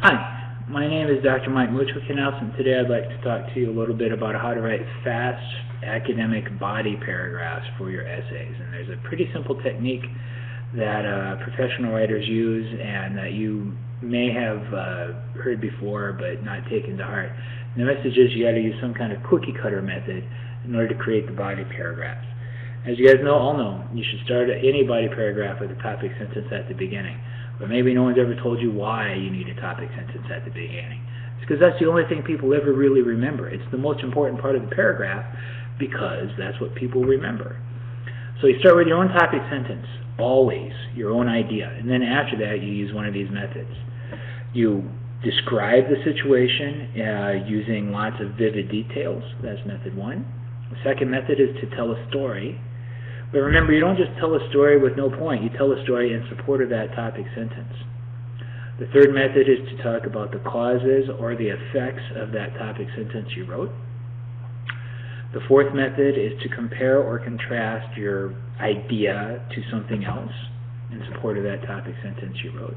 Hi, my name is Dr. Mike Muchwick-Knaus, and today I'd like to talk to you a little bit about how to write fast academic body paragraphs for your essays. And there's a pretty simple technique that professional writers use and that you may have heard before but not taken to heart. And the message is you got to use some kind of cookie cutter method in order to create the body paragraphs. As you guys all know, you should start any body paragraph with a topic sentence at the beginning. But maybe no one's ever told you why you need a topic sentence at the beginning. It's because that's the only thing people ever really remember. It's the most important part of the paragraph because that's what people remember. So you start with your own topic sentence, always, your own idea. And then after that, you use one of these methods. You describe the situation using lots of vivid details. That's method one. The second method is to tell a story. But remember, you don't just tell a story with no point. You tell a story in support of that topic sentence. The third method is to talk about the causes or the effects of that topic sentence you wrote. The fourth method is to compare or contrast your idea to something else in support of that topic sentence you wrote.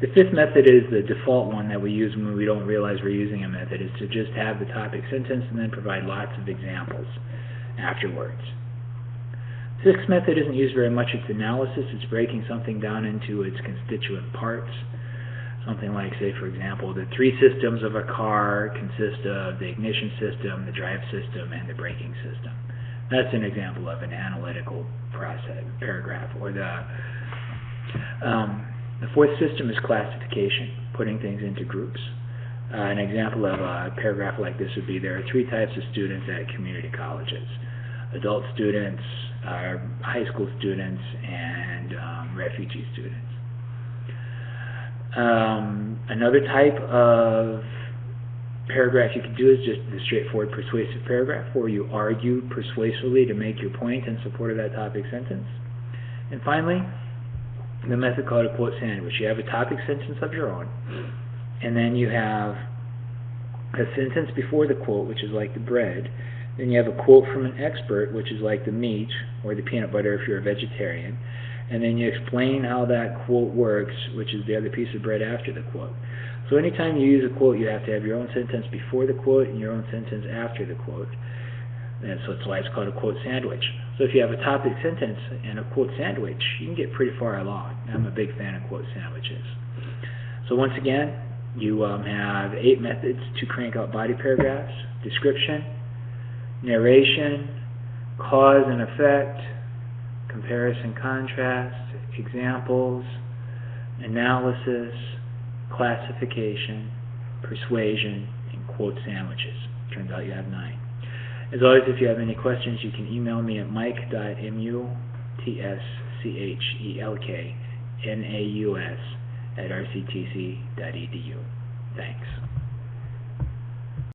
The fifth method is the default one that we use when we don't realize we're using a method, is to just have the topic sentence and then provide lots of examples afterwards. The sixth method isn't used very much. It's analysis. It's breaking something down into its constituent parts. Something like, say, for example, the three systems of a car consist of the ignition system, the drive system, and the braking system. That's an example of an analytical process paragraph. Or the fourth system is classification, putting things into groups. An example of a paragraph like this would be, there are three types of students at community colleges: adult students, high school students, and refugee students. Another type of paragraph you could do is just the straightforward persuasive paragraph, where you argue persuasively to make your point in support of that topic sentence. And finally, the method called a quote sandwich. You have a topic sentence of your own, and then you have a sentence before the quote, which is like the bread. Then you have a quote from an expert, which is like the meat or the peanut butter if you're a vegetarian. And then you explain how that quote works, which is the other piece of bread after the quote. So anytime you use a quote, you have to have your own sentence before the quote and your own sentence after the quote. And so that's why it's called a quote sandwich. So if you have a topic sentence and a quote sandwich, you can get pretty far along. I'm a big fan of quote sandwiches. So once again, you have 8 methods to crank out body paragraphs: description, narration, cause and effect, comparison contrast, examples, analysis, classification, persuasion, and quote sandwiches. Turns out you have 9. As always, if you have any questions, you can email me at mike.mutschelknaus@rctc.edu. Thanks.